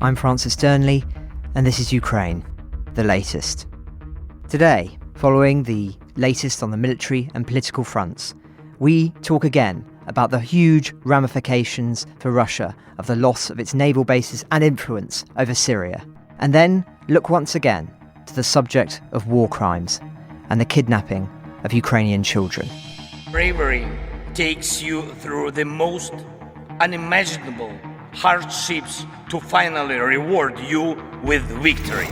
I'm Francis Dearnley, and this is Ukraine, the latest. Today, following the latest on the military and political fronts, we talk again about the huge ramifications for Russia of the loss of its naval bases and influence over Syria, and then look once again to the subject of war crimes and the kidnapping of Ukrainian children. Bravery takes you through the most unimaginable hardships to finally reward you with victory.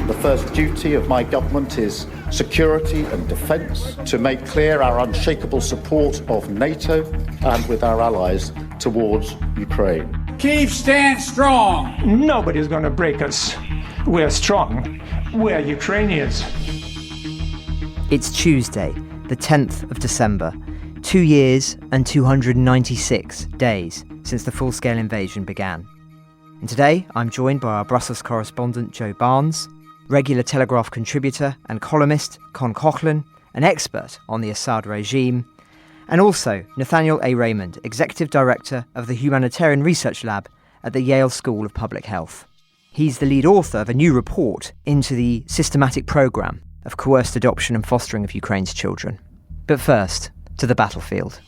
The first duty of my government is security and defence, to make clear our unshakable support of NATO and with our allies towards Ukraine. Kyiv stands strong. Nobody's going to break us. We're strong. We're Ukrainians. It's Tuesday, the 10th of December, 2 years and 296 days since the full-scale invasion began. And today, I'm joined by our Brussels correspondent, Joe Barnes, regular Telegraph contributor and columnist, Coughlin, an expert on the Assad regime, and also Nathaniel A. Raymond, executive director of the Humanitarian Research Lab at the Yale School of Public Health. He's the lead author of a new report into the systematic programme of coerced adoption and fostering of Ukraine's children. But first, to the battlefield.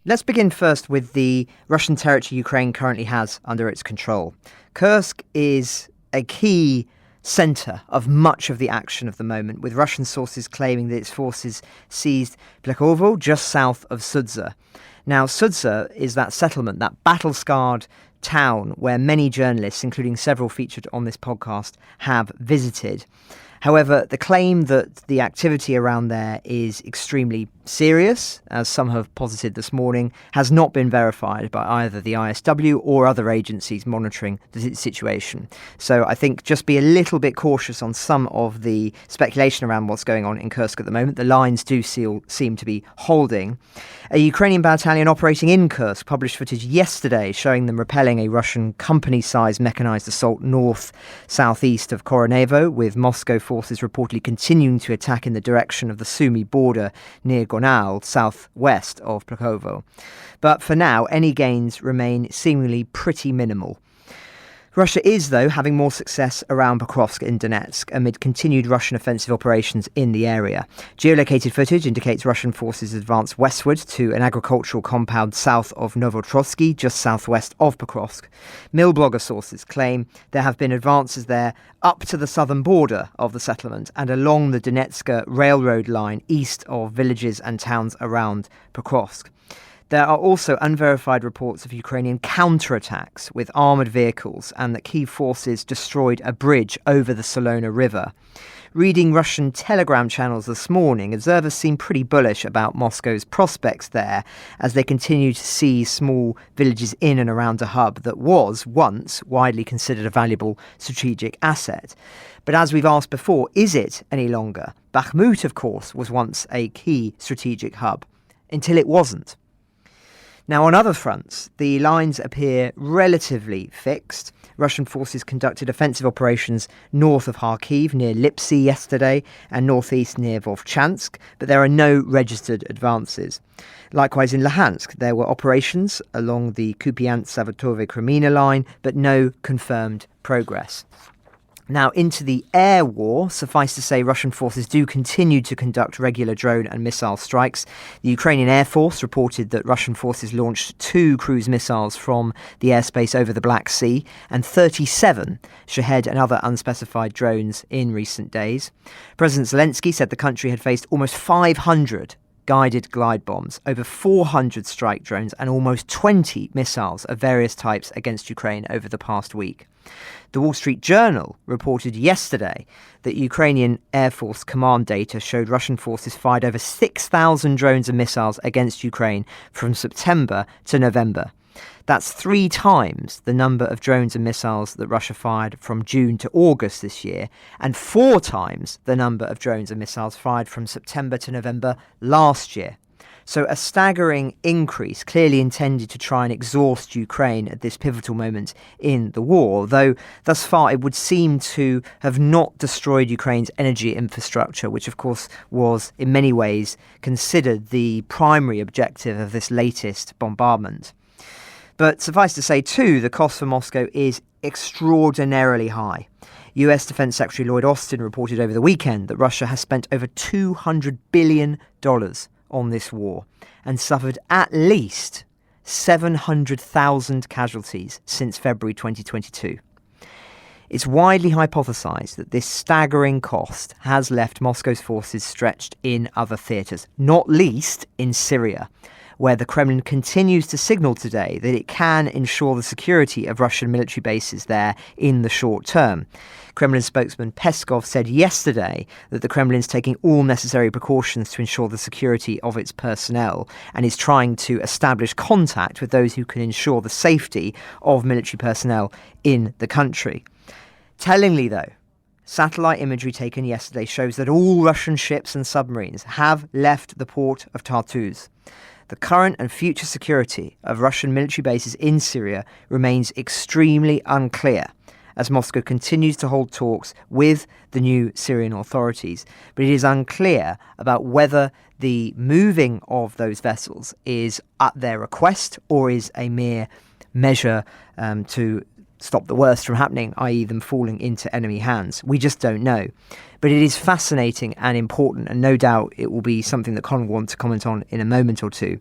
Let's begin first with the Russian territory Ukraine currently has under its control. Kursk is a key centre of much of the action of the moment, with Russian sources claiming that its forces seized Plekhovo, just south of Sudza. Now, Sudza is that settlement, that battle-scarred town where many journalists, including several featured on this podcast, have visited. However, the claim that the activity around there is extremely serious, as some have posited this morning, has not been verified by either the ISW or other agencies monitoring the situation. So I think just be a little bit cautious on some of the speculation around what's going on in Kursk at the moment. The lines do seem to be holding. A Ukrainian battalion operating in Kursk published footage yesterday showing them repelling a Russian company-sized mechanized assault north-southeast of Koronevo, with Moscow forces reportedly continuing to attack in the direction of the Sumy border near Gonal, southwest of Plekhovo. But for now, any gains remain seemingly pretty minimal. Russia is, though, having more success around Pokrovsk in Donetsk amid continued Russian offensive operations in the area. Geolocated footage indicates Russian forces advanced westward to an agricultural compound south of Novotrotsky, just southwest of Pokrovsk. Millblogger sources claim there have been advances there up to the southern border of the settlement and along the Donetsk railroad line east of villages and towns around Pokrovsk. There are also unverified reports of Ukrainian counterattacks with armoured vehicles and that Kyiv forces destroyed a bridge over the Solona River. Reading Russian telegram channels this morning, observers seem pretty bullish about Moscow's prospects there as they continue to seize small villages in and around a hub that was once widely considered a valuable strategic asset. But as we've asked before, is it any longer? Bakhmut, of course, was once a key strategic hub, until it wasn't. Now, on other fronts, the lines appear relatively fixed. Russian forces conducted offensive operations north of Kharkiv, near Lipsy yesterday, and northeast near Vovchansk, but there are no registered advances. Likewise, in Luhansk, there were operations along the Kupiansk-Savatove-Kremina line, but no confirmed progress. Now, into the air war, suffice to say Russian forces do continue to conduct regular drone and missile strikes. The Ukrainian Air Force reported that Russian forces launched 2 cruise missiles from the airspace over the Black Sea and 37 Shahed and other unspecified drones in recent days. President Zelensky said the country had faced almost 500 guided glide bombs, over 400 strike drones and almost 20 missiles of various types against Ukraine over the past week. The Wall Street Journal reported yesterday that Ukrainian Air Force command data showed Russian forces fired over 6,000 drones and missiles against Ukraine from September to November. That's 3 times the number of drones and missiles that Russia fired from June to August this year, and 4 times the number of drones and missiles fired from September to November last year. So a staggering increase, clearly intended to try and exhaust Ukraine at this pivotal moment in the war, though thus far it would seem to have not destroyed Ukraine's energy infrastructure, which of course was in many ways considered the primary objective of this latest bombardment. But suffice to say, too, the cost for Moscow is extraordinarily high. US Defense Secretary Lloyd Austin reported over the weekend that Russia has spent over $200 billion on this war and suffered at least 700,000 casualties since February 2022. It's widely hypothesised that this staggering cost has left Moscow's forces stretched in other theatres, not least in Syria, where the Kremlin continues to signal today that it can ensure the security of Russian military bases there in the short term. Kremlin spokesman Peskov said yesterday that the Kremlin is taking all necessary precautions to ensure the security of its personnel and is trying to establish contact with those who can ensure the safety of military personnel in the country. Tellingly, though, satellite imagery taken yesterday shows that all Russian ships and submarines have left the port of Tartus. The current and future security of Russian military bases in Syria remains extremely unclear as Moscow continues to hold talks with the new Syrian authorities. But it is unclear about whether the moving of those vessels is at their request or is a mere measure to stop the worst from happening, i.e. them falling into enemy hands. We just don't know. But it is fascinating and important, and no doubt it will be something that Con will want to comment on in a moment or two.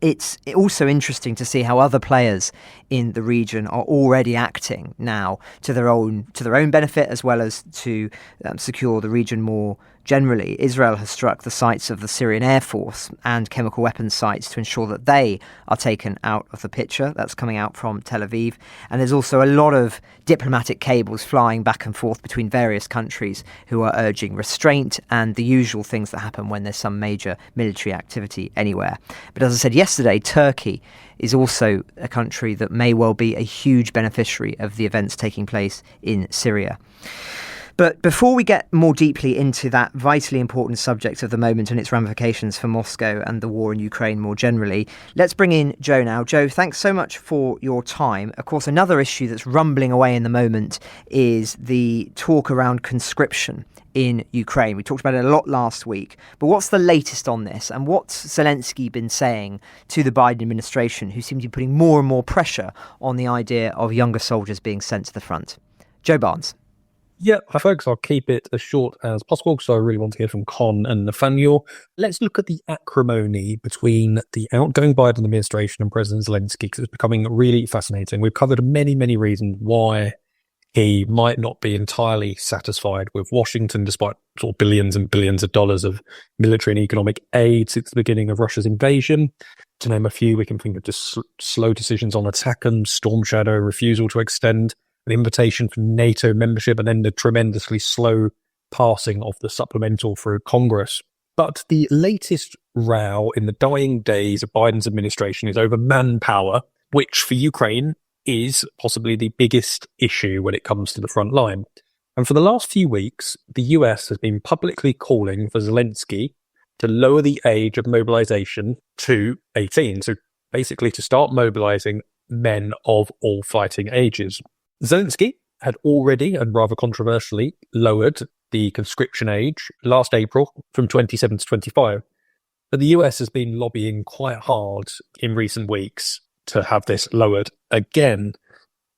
It's also interesting to see how other players in the region are already acting now to their own benefit, as well as to secure the region more generally. Israel has struck the sites of the Syrian Air Force and chemical weapons sites to ensure that they are taken out of the picture. That's coming out from Tel Aviv. And there's also a lot of diplomatic cables flying back and forth between various countries who are urging restraint and the usual things that happen when there's some major military activity anywhere. But as I said yesterday, Turkey is also a country that may well be a huge beneficiary of the events taking place in Syria. But before we get more deeply into that vitally important subject of the moment and its ramifications for Moscow and the war in Ukraine more generally, let's bring in Joe now. Joe, thanks so much for your time. Of course, another issue that's rumbling away in the moment is the talk around conscription in Ukraine. We talked about it a lot last week. But what's the latest on this? And what's Zelensky been saying to the Biden administration, who seem to be putting more and more pressure on the idea of younger soldiers being sent to the front? Joe Barnes. Yeah, folks, I'll keep it as short as possible because I really want to hear from Con and Nathaniel. Let's look at the acrimony between the outgoing Biden administration and President Zelensky, because it's becoming really fascinating. We've covered many, many reasons why he might not be entirely satisfied with Washington, despite sort of billions and billions of dollars of military and economic aid since the beginning of Russia's invasion. To name a few, we can think of just slow decisions on ATACMS, Storm Shadow, refusal to extend an invitation for NATO membership, and then the tremendously slow passing of the supplemental through Congress. But the latest row in the dying days of Biden's administration is over manpower, which for Ukraine is possibly the biggest issue when it comes to the front line. And for the last few weeks, the US has been publicly calling for Zelensky to lower the age of mobilization to 18. So basically to start mobilizing men of all fighting ages. Zelensky had already, and rather controversially, lowered the conscription age last April from 27 to 25. But the US has been lobbying quite hard in recent weeks to have this lowered again.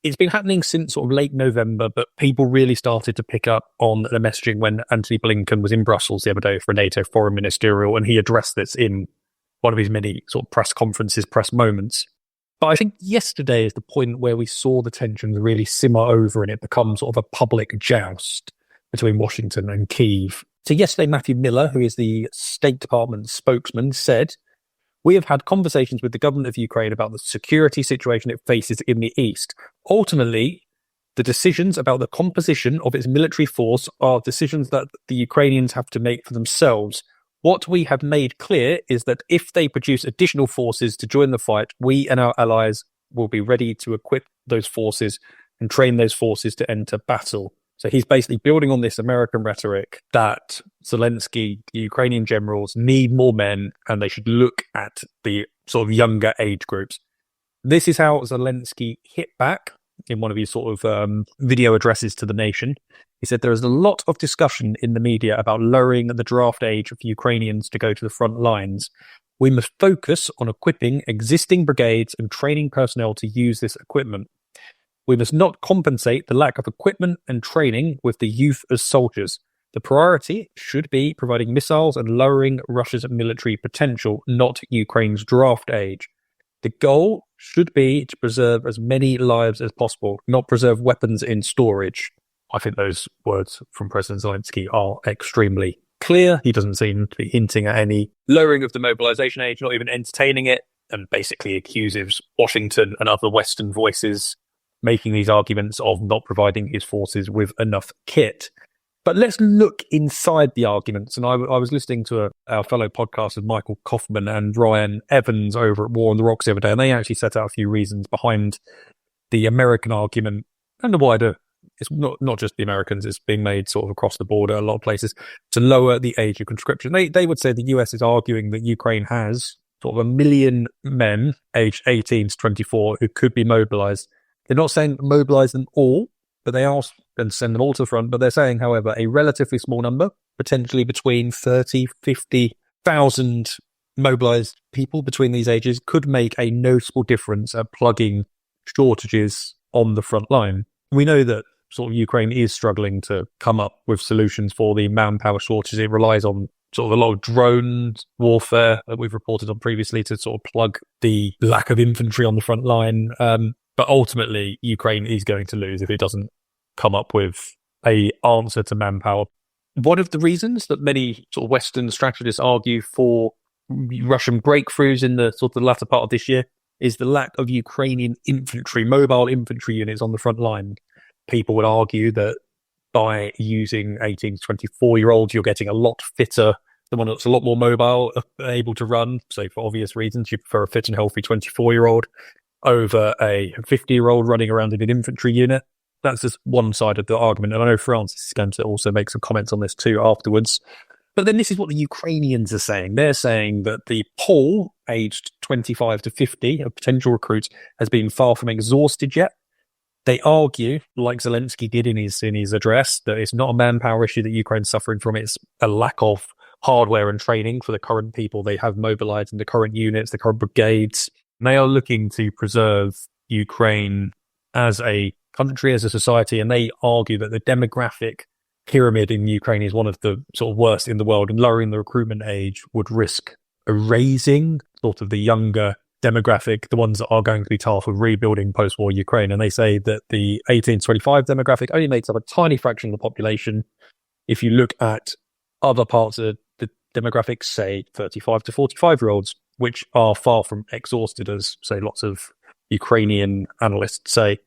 It's been happening since sort of late November, but people really started to pick up on the messaging when Antony Blinken was in Brussels the other day for a NATO foreign ministerial, and he addressed this in one of his many sort of press conferences, press moments. But I think yesterday is the point where we saw the tensions really simmer over and it become sort of a public joust between Washington and Kyiv. So yesterday, Matthew Miller, who is the State Department spokesman, said, "We have had conversations with the government of Ukraine about the security situation it faces in the east. Ultimately, the decisions about the composition of its military force are decisions that the Ukrainians have to make for themselves. What we have made clear is that if they produce additional forces to join the fight, we and our allies will be ready to equip those forces and train those forces to enter battle." So he's basically building on this American rhetoric that Zelensky, the Ukrainian generals, need more men and they should look at the sort of younger age groups. This is how Zelensky hit back in one of his sort of video addresses to the nation. He said there is a lot of discussion in the media about lowering the draft age of Ukrainians to go to the front lines. We must focus on equipping existing brigades and training personnel to use this equipment. We must not compensate the lack of equipment and training with the youth as soldiers. The priority should be providing missiles and lowering Russia's military potential, not Ukraine's draft age. The goal should be to preserve as many lives as possible, not preserve weapons in storage. I think those words from President Zelensky are extremely clear. He doesn't seem to be hinting at any lowering of the mobilization age, not even entertaining it, and basically accuses Washington and other Western voices making these arguments of not providing his forces with enough kit. But let's look inside the arguments. And I was listening to our fellow podcasters, Michael Coughlin and Ryan Evans over at War on the Rocks the other day, and they actually set out a few reasons behind the American argument and the wider, it's not just the Americans, it's being made sort of across the border, a lot of places, to lower the age of conscription. They would say the US is arguing that Ukraine has sort of 1 million men aged 18 to 24 who could be mobilized. They're not saying mobilize them all, but they are and send them all to the front. But they're saying, however, a relatively small number, potentially between 30, 50,000 mobilized people between these ages, could make a noticeable difference at plugging shortages on the front line. We know that sort of Ukraine is struggling to come up with solutions for the manpower shortages. It relies on sort of a lot of drone warfare that we've reported on previously to sort of plug the lack of infantry on the front line. But ultimately, Ukraine is going to lose if it doesn't come up with a answer to manpower. One of the reasons that many sort of Western strategists argue for Russian breakthroughs in the sort of the latter part of this year is the lack of Ukrainian infantry, mobile infantry units on the front line. People would argue that by using 18 to 24-year-olds, you're getting a lot fitter, someone that's a lot more mobile, able to run. So for obvious reasons, you prefer a fit and healthy 24-year-old over a 50-year-old running around in an infantry unit. That's just one side of the argument. And I know Francis is going to also make some comments on this too afterwards. But then this is what the Ukrainians are saying. They're saying that the pool, aged 25 to 50, of potential recruits, has been far from exhausted yet. They argue, like Zelensky did in his address, that it's not a manpower issue that Ukraine's suffering from. It's a lack of hardware and training for the current people they have mobilized in the current units, the current brigades. And they are looking to preserve Ukraine as a country, as a society, and they argue that the demographic pyramid in Ukraine is one of the sort of worst in the world, and lowering the recruitment age would risk erasing sort of the younger demographic, the ones that are going to be tasked with rebuilding post-war Ukraine. And they say that the 18 to 25 demographic only makes up a tiny fraction of the population. If you look at other parts of the demographics, say 35 to 45-year-olds, which are far from exhausted, as say lots of Ukrainian analysts say.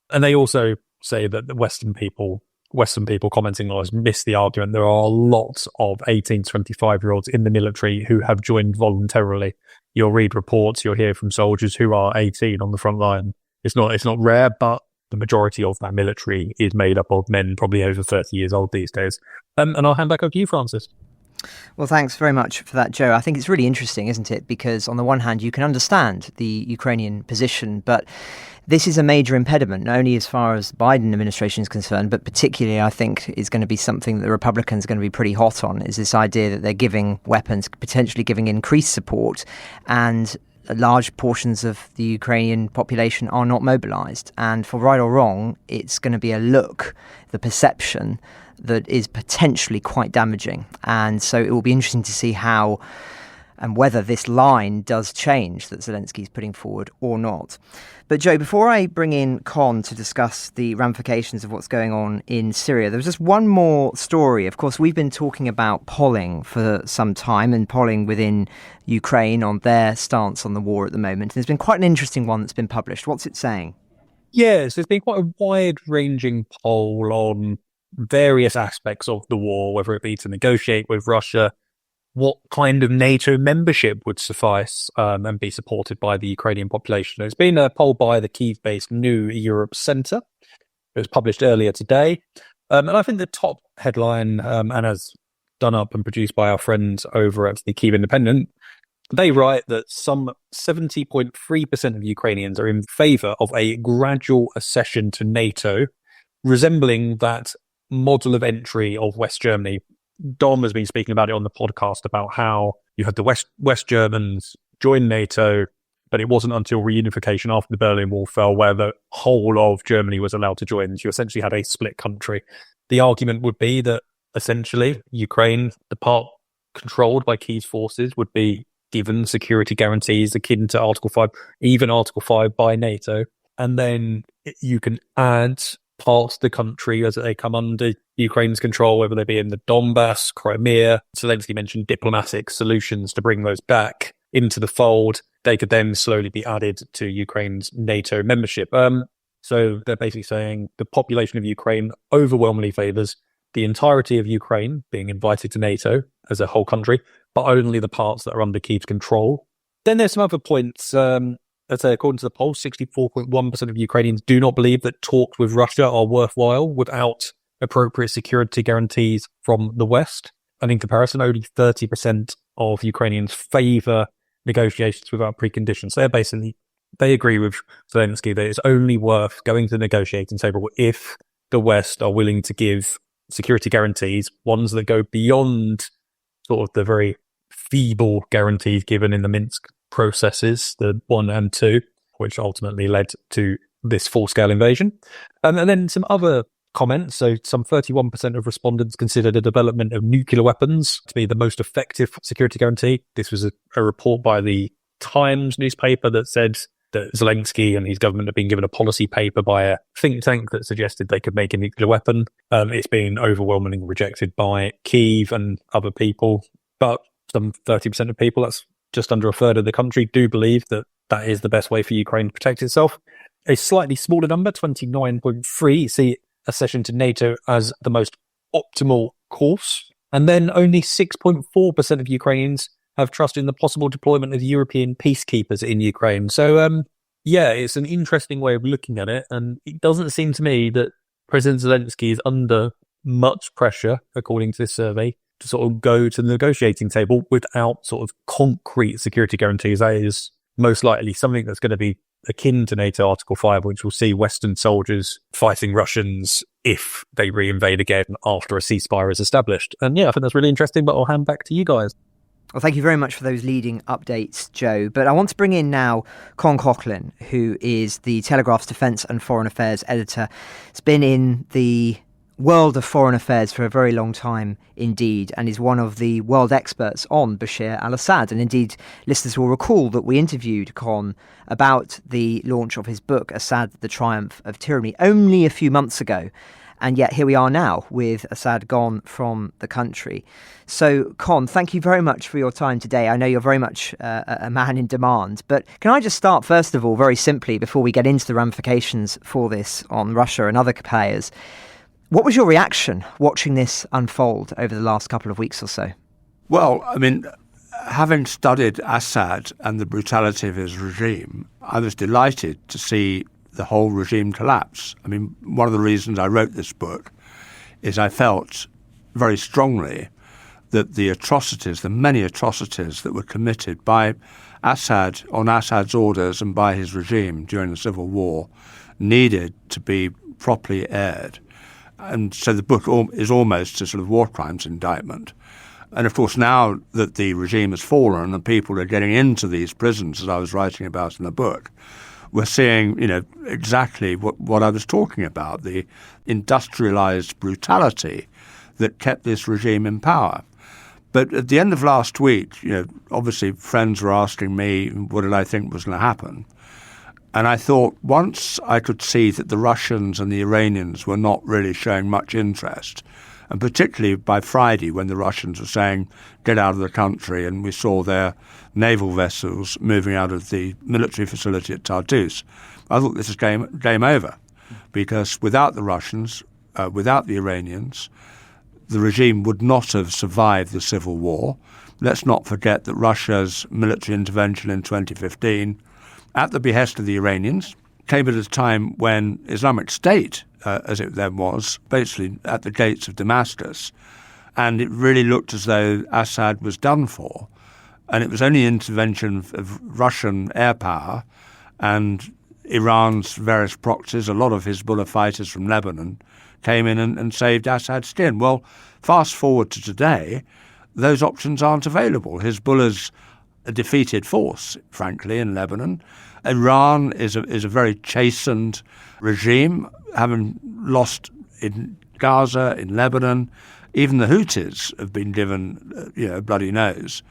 And they also say that the Western people commenting on us miss the argument. There are lots of 18 to 25-year-olds in the military who have joined voluntarily. You'll read reports, you'll hear from soldiers who are 18 on the front line. It's not rare, but the majority of that military is made up of men probably over 30 years old these days. And I'll hand back over to you, Francis. Well, thanks very much for that, Joe. I think it's really interesting, isn't it? Because on the one hand, you can understand the Ukrainian position, but this is a major impediment, not only as far as the Biden administration is concerned, but particularly, I think, is going to be something that the Republicans are going to be pretty hot on, is this idea that they're giving weapons, potentially giving increased support, and large portions of the Ukrainian population are not mobilized. And for right or wrong, it's going to be a look, the perception, that is potentially quite damaging. And so it will be interesting to see how and whether this line does change that Zelensky is putting forward or not. But Joe, before I bring in Con to discuss the ramifications of what's going on in Syria, there was just one more story. Of course, we've been talking about polling for some time, and polling within Ukraine on their stance on the war at the moment. And there's been quite an interesting one that's been published. What's it saying? Yes, there's been quite a wide-ranging poll on various aspects of the war, whether it be to negotiate with Russia, what kind of NATO membership would suffice and be supported by the Ukrainian population. It's been a poll by the Kyiv-based New Europe Centre. It was published earlier today. And I think the top headline, and as done up and produced by our friends over at the Kyiv Independent, They write that some 70.3% of Ukrainians are in favour of a gradual accession to NATO, resembling that model of entry of West Germany. Dom has been speaking about it on the podcast about how you had the West Germans join NATO, but it wasn't until reunification after the Berlin Wall fell where the whole of Germany was allowed to join. So you essentially had a split country. The argument would be that essentially Ukraine, the part controlled by Kyiv's forces, would be given security guarantees akin to Article 5, even Article 5 by NATO. And then you can add parts of the country as they come under Ukraine's control, whether they be in the Donbass, Crimea. Zelensky mentioned diplomatic solutions to bring those back into the fold. They could then slowly be added to Ukraine's NATO membership. So they're basically saying the population of Ukraine overwhelmingly favours the entirety of Ukraine being invited to NATO as a whole country, but only the parts that are under Kyiv's control. Then there's some other points. Let's say, according to the poll, 64.1% of Ukrainians do not believe that talks with Russia are worthwhile without appropriate security guarantees from the West. And in comparison, only 30% of Ukrainians favour negotiations without preconditions. So they agree with Zelensky that it's only worth going to the negotiating table if the West are willing to give security guarantees, ones that go beyond sort of the very feeble guarantees given in the Minsk processes, the 1 and 2, which ultimately led to this full-scale invasion. And then some other comments. So some 31% of respondents consider the development of nuclear weapons to be the most effective security guarantee. This was a report by the Times newspaper that said that Zelensky and his government have been given a policy paper by a think tank that suggested they could make a nuclear weapon. It's been overwhelmingly rejected by Kyiv and other people, but some 30% of people, that's just under a third of the country, do believe that that is the best way for Ukraine to protect itself. A slightly smaller number, 29.3%, see accession to NATO as the most optimal course. And then only 6.4% of Ukrainians have trust in the possible deployment of European peacekeepers in Ukraine. So, it's an interesting way of looking at it. And it doesn't seem to me that President Zelensky is under much pressure, according to this survey, to sort of go to the negotiating table without sort of concrete security guarantees. That is most likely something that's going to be akin to NATO Article 5, which will see Western soldiers fighting Russians if they reinvade again after a ceasefire is established. And I think that's really interesting, but I'll hand back to you guys. Well, thank you very much for those leading updates, Joe. But I want to bring in now Coughlin, who is the Telegraph's Defence and Foreign Affairs editor. He's been in the world of foreign affairs for a very long time indeed, and is one of the world experts on Bashar al-Assad. And indeed, listeners will recall that we interviewed Con about the launch of his book, Assad, the Triumph of Tyranny, only a few months ago. And yet here we are now with Assad gone from the country. So, Con, thank you very much for your time today. I know you're very much a man in demand. But can I just start, first of all, very simply, before we get into the ramifications for this on Russia and other players, what was your reaction watching this unfold over the last couple of weeks or so? Well, I mean, having studied Assad and the brutality of his regime, I was delighted to see the whole regime collapse. I mean, one of the reasons I wrote this book is I felt very strongly that the atrocities, the many atrocities that were committed by Assad on Assad's orders and by his regime during the civil war needed to be properly aired. And so the book is almost a sort of war crimes indictment. And of course, now that the regime has fallen and people are getting into these prisons, as I was writing about in the book, we're seeing, exactly what I was talking about, the industrialized brutality that kept this regime in power. But at the end of last week, obviously friends were asking me what did I think was going to happen. And I thought once I could see that the Russians and the Iranians were not really showing much interest, and particularly by Friday when the Russians were saying, get out of the country, and we saw their naval vessels moving out of the military facility at Tartus, I thought this is game over. Because without the Russians, without the Iranians, the regime would not have survived the civil war. Let's not forget that Russia's military intervention in 2015, at the behest of the Iranians, came at a time when Islamic State, as it then was, basically at the gates of Damascus. And it really looked as though Assad was done for. And it was only intervention of Russian air power and Iran's various proxies, a lot of Hezbollah fighters from Lebanon, came in and saved Assad's skin. Well, fast forward to today, those options aren't available. Hezbollah's a defeated force, frankly, in Lebanon. Iran is a very chastened regime, having lost in Gaza, in Lebanon. Even the Houthis have been given, a bloody nose.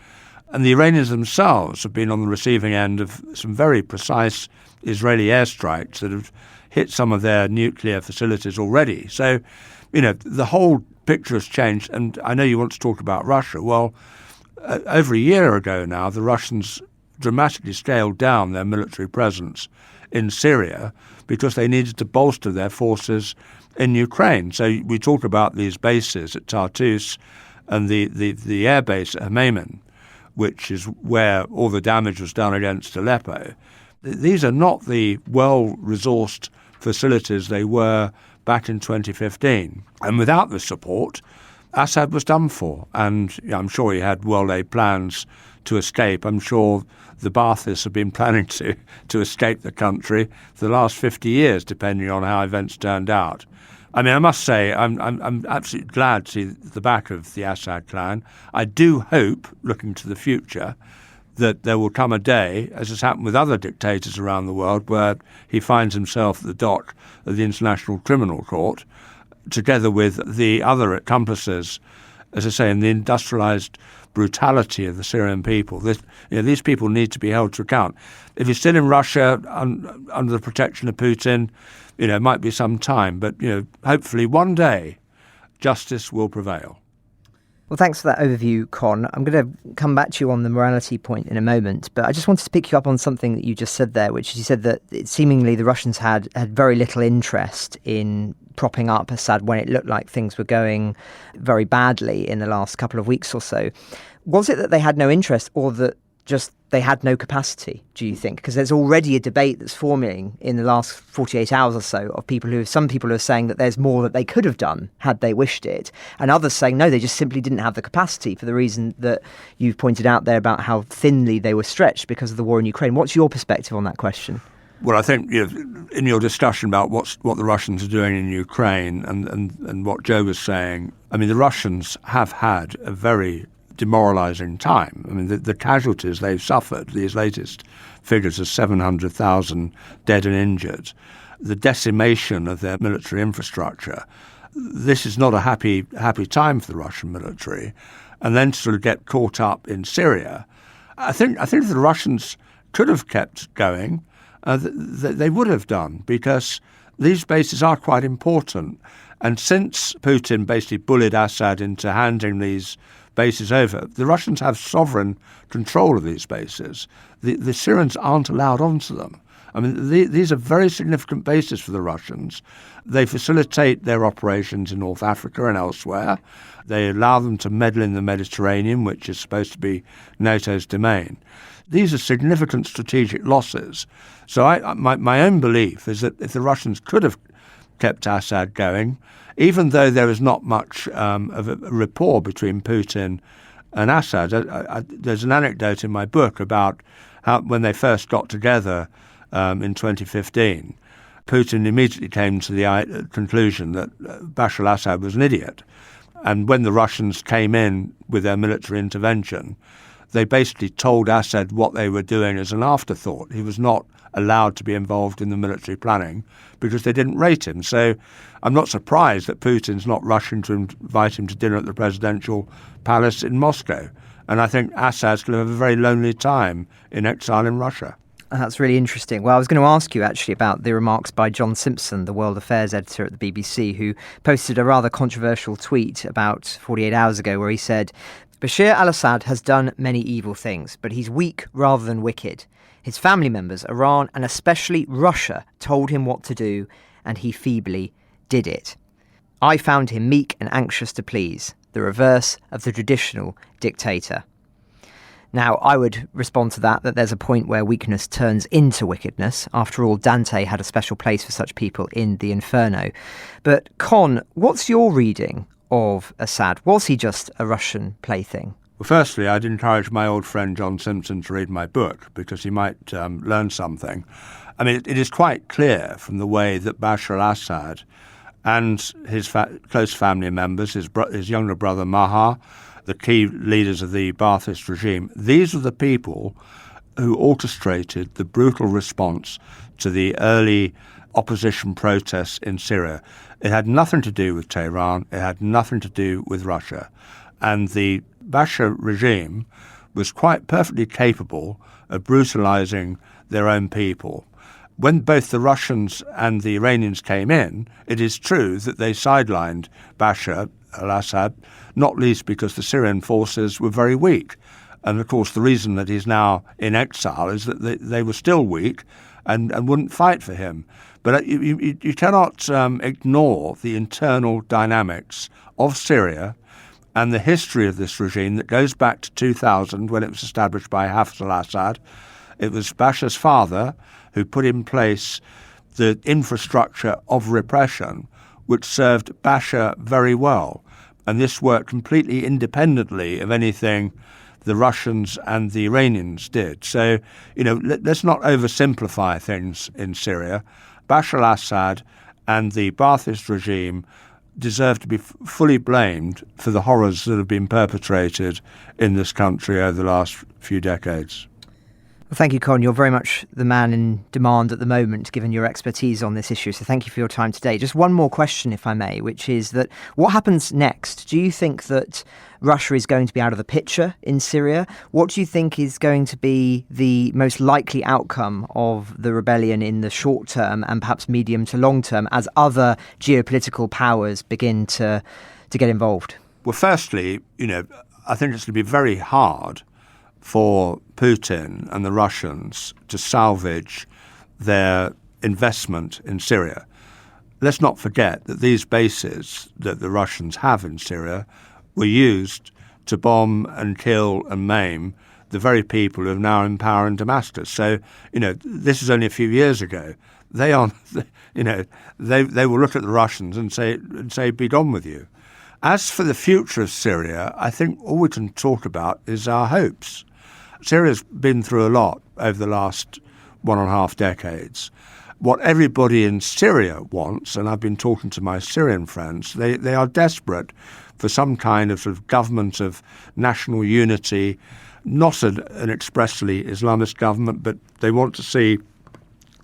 And the Iranians themselves have been on the receiving end of some very precise Israeli airstrikes that have hit some of their nuclear facilities already. So, the whole picture has changed. And I know you want to talk about Russia. Well, over a year ago now, the Russians dramatically scaled down their military presence in Syria because they needed to bolster their forces in Ukraine. So we talk about these bases at Tartus and the air base at Hmeimim, which is where all the damage was done against Aleppo. These are not the well-resourced facilities they were back in 2015. And without the support, Assad was done for. And I'm sure he had well-laid plans to escape. I'm sure the Baathists have been planning to escape the country for the last 50 years, depending on how events turned out. I mean, I must say, I'm absolutely glad to see the back of the Assad clan. I do hope, looking to the future, that there will come a day, as has happened with other dictators around the world, where he finds himself at the dock of the International Criminal Court, together with the other accomplices, as I say, in the industrialized brutality of the Syrian people. These people need to be held to account. If he's still in Russia under the protection of Putin, it might be some time, but hopefully one day justice will prevail. Well, thanks for that overview, Con. I'm going to come back to you on the morality point in a moment, but I just wanted to pick you up on something that you just said there, which is you said that seemingly the Russians had very little interest in propping up Assad when it looked like things were going very badly in the last couple of weeks or so. Was it that they had no interest, or that just they had no capacity, do you think? Because there's already a debate that's forming in the last 48 hours or so of some people who are saying that there's more that they could have done had they wished it, and others saying no, they just simply didn't have the capacity for the reason that you've pointed out there about how thinly they were stretched because of the war in Ukraine. What's your perspective on that question? Well, I think in your discussion about what the Russians are doing in Ukraine and what Joe was saying, I mean, the Russians have had a very demoralizing time. I mean, the casualties they've suffered, these latest figures of 700,000 dead and injured, the decimation of their military infrastructure, this is not a happy time for the Russian military. And then to sort of get caught up in Syria, I think if the Russians could have kept going, they would have done, because these bases are quite important. And since Putin basically bullied Assad into handing these bases over, the Russians have sovereign control of these bases. The Syrians aren't allowed onto them. I mean, these are very significant bases for the Russians. They facilitate their operations in North Africa and elsewhere. They allow them to meddle in the Mediterranean, which is supposed to be NATO's domain. These are significant strategic losses. So my own belief is that if the Russians could have kept Assad going, even though there is not much of a rapport between Putin and Assad, there's an anecdote in my book about how when they first got together in 2015, Putin immediately came to the conclusion that Bashar al-Assad was an idiot. And when the Russians came in with their military intervention, they basically told Assad what they were doing as an afterthought. He was not allowed to be involved in the military planning because they didn't rate him. So I'm not surprised that Putin's not rushing to invite him to dinner at the presidential palace in Moscow. And I think Assad's going to have a very lonely time in exile in Russia. That's really interesting. Well, I was going to ask you actually about the remarks by John Simpson, the World Affairs editor at the BBC, who posted a rather controversial tweet about 48 hours ago where he said, Bashar al-Assad has done many evil things, but he's weak rather than wicked. His family members, Iran, and especially Russia, told him what to do, and he feebly did it. I found him meek and anxious to please, the reverse of the traditional dictator. Now, I would respond to that there's a point where weakness turns into wickedness. After all, Dante had a special place for such people in the Inferno. But, Con, what's your reading of Assad? Was he just a Russian plaything? Well, firstly, I'd encourage my old friend John Simpson to read my book because he might learn something. I mean, it is quite clear from the way that Bashar al-Assad and his close family members, his younger brother Maha, the key leaders of the Ba'athist regime, these are the people who orchestrated the brutal response to the early opposition protests in Syria. It had nothing to do with Tehran. It had nothing to do with Russia. And the Bashar regime was quite perfectly capable of brutalizing their own people. When both the Russians and the Iranians came in, it is true that they sidelined Bashar al-Assad, not least because the Syrian forces were very weak. And of course, the reason that he's now in exile is that they were still weak and wouldn't fight for him. But you cannot ignore the internal dynamics of Syria and the history of this regime that goes back to 2000 when it was established by Hafez al-Assad. It was Bashar's father who put in place the infrastructure of repression which served Bashar very well. And this worked completely independently of anything the Russians and the Iranians did. So, let's not oversimplify things in Syria. Bashar al-Assad and the Ba'athist regime deserve to be fully blamed for the horrors that have been perpetrated in this country over the last few decades. Well, thank you, Con. You're very much the man in demand at the moment, given your expertise on this issue. So thank you for your time today. Just one more question, if I may, which is that what happens next? Do you think that Russia is going to be out of the picture in Syria? What do you think is going to be the most likely outcome of the rebellion in the short term and perhaps medium to long term as other geopolitical powers begin to get involved? Well, firstly, I think it's going to be very hard for Putin and the Russians to salvage their investment in Syria. Let's not forget that these bases that the Russians have in Syria were used to bomb and kill and maim the very people who are now in power in Damascus. So, this is only a few years ago. They will look at the Russians and say, be gone with you. As for the future of Syria, I think all we can talk about is our hopes. Syria's been through a lot over the last 1.5 decades. What everybody in Syria wants, and I've been talking to my Syrian friends, they are desperate for some kind of, sort of government of national unity, not an expressly Islamist government, but they want to see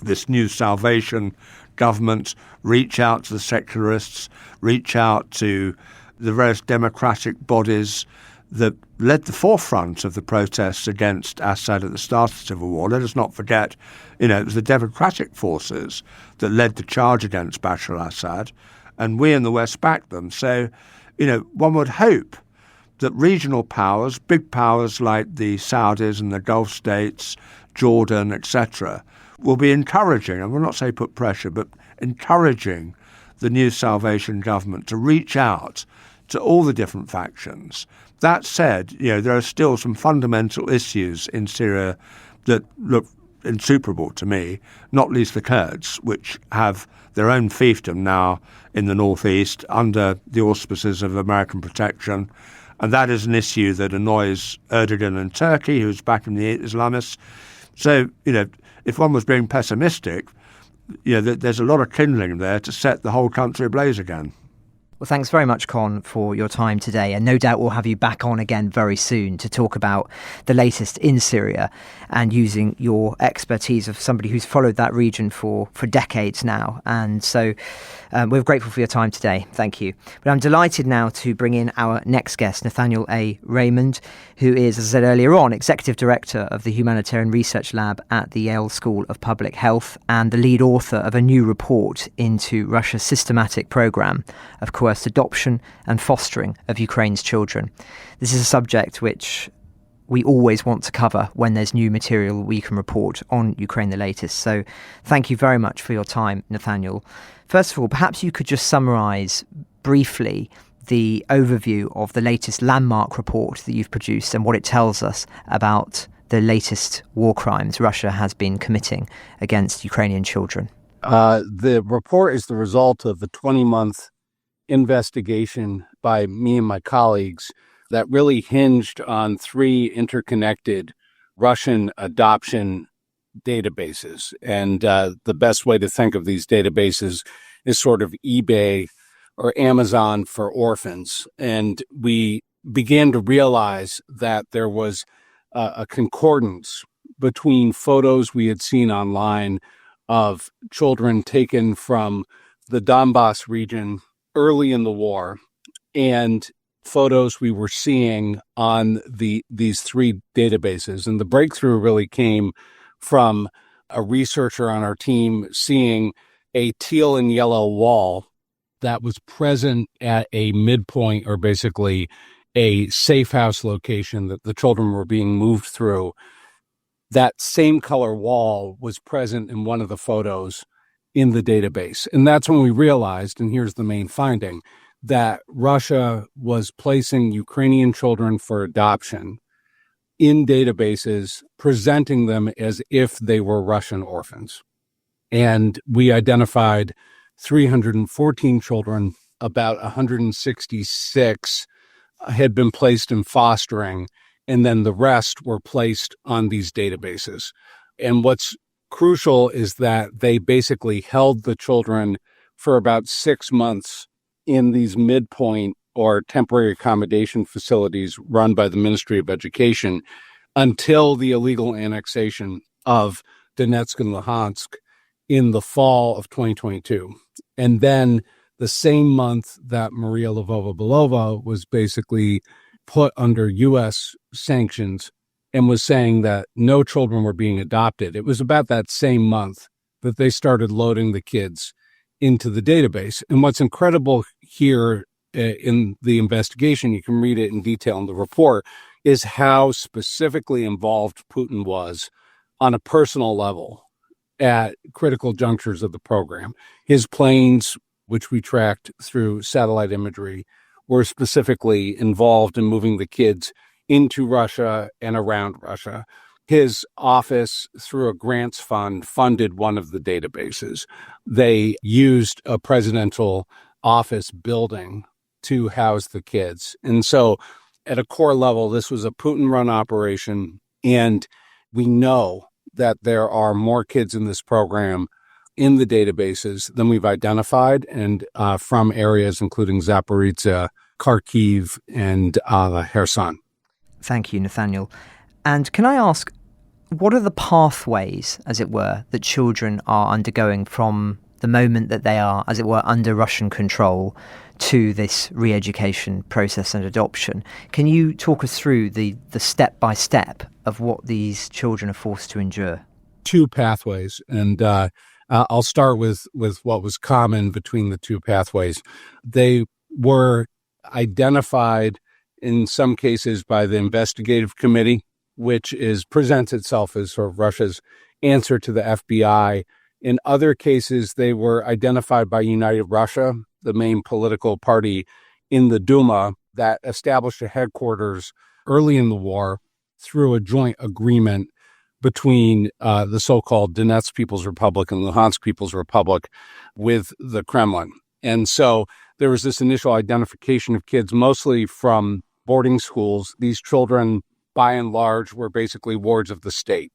this new salvation government reach out to the secularists, reach out to the various democratic bodies that led the forefront of the protests against Assad at the start of the civil war. Let us not forget, it was the democratic forces that led the charge against Bashar al-Assad, and we in the West backed them. So, one would hope that regional powers, big powers like the Saudis and the Gulf states, Jordan, etc., will be encouraging, I will not say put pressure, but encouraging the new salvation government to reach out to all the different factions. That said, there are still some fundamental issues in Syria that look insuperable to me, not least the Kurds, which have their own fiefdom now in the northeast under the auspices of American protection. And that is an issue that annoys Erdogan and Turkey, who's backing the Islamists. So, if one was being pessimistic, there's a lot of kindling there to set the whole country ablaze again. Well, thanks very much, Con, for your time today. And no doubt we'll have you back on again very soon to talk about the latest in Syria and using your expertise of somebody who's followed that region for decades now. And so we're grateful for your time today. Thank you. But I'm delighted now to bring in our next guest, Nathaniel A. Raymond, who is, as I said earlier on, Executive Director of the Humanitarian Research Lab at the Yale School of Public Health and the lead author of a new report into Russia's systematic programme of coerced adoption and fostering of Ukraine's children. This is a subject which we always want to cover when there's new material we can report on Ukraine the latest. So thank you very much for your time, Nathaniel. First of all, perhaps you could just summarise briefly the overview of the latest landmark report that you've produced and what it tells us about the latest war crimes Russia has been committing against Ukrainian children. The report is the result of a 20-month investigation by me and my colleagues that really hinged on three interconnected Russian adoption databases. And the best way to think of these databases is sort of eBay or Amazon for orphans. And we began to realize that there was a concordance between photos we had seen online of children taken from the Donbass region early in the war and photos we were seeing on these three databases. And the breakthrough really came from a researcher on our team seeing a teal and yellow wall that was present at a midpoint, or basically a safe house location that the children were being moved through. That same color wall was present in one of the photos in the database. And that's when we realized, and here's the main finding, that Russia was placing Ukrainian children for adoption in databases, presenting them as if they were Russian orphans. And we identified 314 children, about 166 had been placed in fostering, and then the rest were placed on these databases. And what's crucial is that they basically held the children for about 6 months in these midpoint or temporary accommodation facilities run by the Ministry of Education until the illegal annexation of Donetsk and Luhansk in the fall of 2022. And then the same month that Maria Lvova-Belova was basically put under U.S. sanctions and was saying that no children were being adopted, it was about that same month that they started loading the kids into the database. And what's incredible here in the investigation, you can read it in detail in the report, is how specifically involved Putin was on a personal level at critical junctures of the program. His planes, which we tracked through satellite imagery, were specifically involved in moving the kids into Russia and around Russia. His office, through a grants fund, funded one of the databases. They used a presidential office building to house the kids. And so at a core level, this was a Putin-run operation, and we know that there are more kids in this program in the databases than we've identified, and from areas including Zaporizhzhia, Kharkiv, and Kherson. Thank you, Nathaniel. And can I ask, what are the pathways, as it were, that children are undergoing from the moment that they are, as it were, under Russian control to this re-education process and adoption? Can you talk us through the step-by-step of what these children are forced to endure? Two pathways, and I'll start with what was common between the two pathways. They were identified in some cases by the investigative committee, which presents itself as sort of Russia's answer to the FBI. In other cases, they were identified by United Russia, the main political party in the Duma that established a headquarters early in the war through a joint agreement between the so-called Donetsk People's Republic and Luhansk People's Republic with the Kremlin. And so there was this initial identification of kids, mostly from boarding schools. These children, by and large, were basically wards of the state.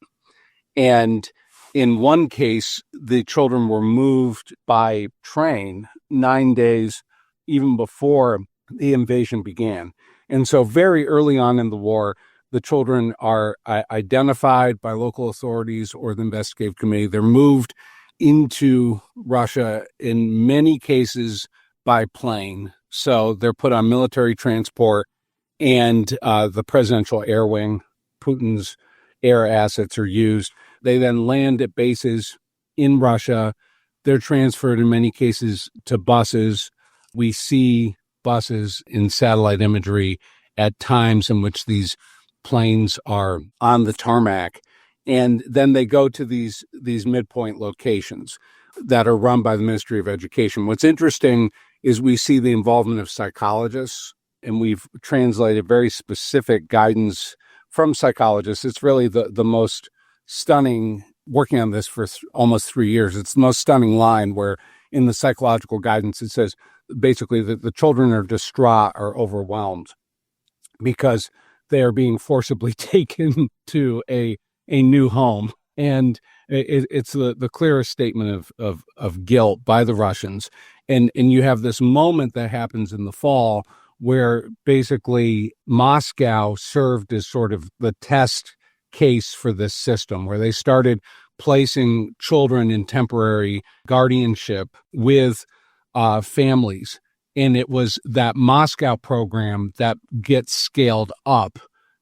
And in one case, the children were moved by train 9 days even before the invasion began. And so very early on in the war, the children are identified by local authorities or the investigative committee. They're moved into Russia, in many cases by plane. So they're put on military transport, and the presidential air wing, Putin's air assets, are used. They then land at bases in Russia. They're transferred in many cases to buses. We see buses in satellite imagery at times in which these planes are on the tarmac. And then they go to these midpoint locations that are run by the Ministry of Education. What's interesting is we see the involvement of psychologists, and we've translated very specific guidance from psychologists. It's really the most stunning, working on this for almost 3 years, it's the most stunning line where in the psychological guidance it says basically that the children are distraught or overwhelmed. because they are being forcibly taken to a new home. And it's the clearest statement of guilt by the Russians. And you have this moment that happens in the fall where basically Moscow served as sort of the test case for this system, where they started placing children in temporary guardianship with families. And it was that Moscow program that gets scaled up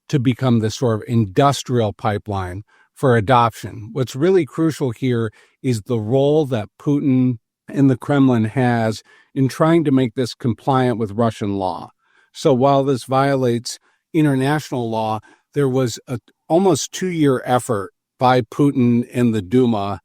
to become this sort of industrial pipeline for adoption. What's really crucial here is the role that Putin and the Kremlin has in trying to make this compliant with Russian law. So while this violates international law, there was a almost 2-year effort by Putin and the Duma,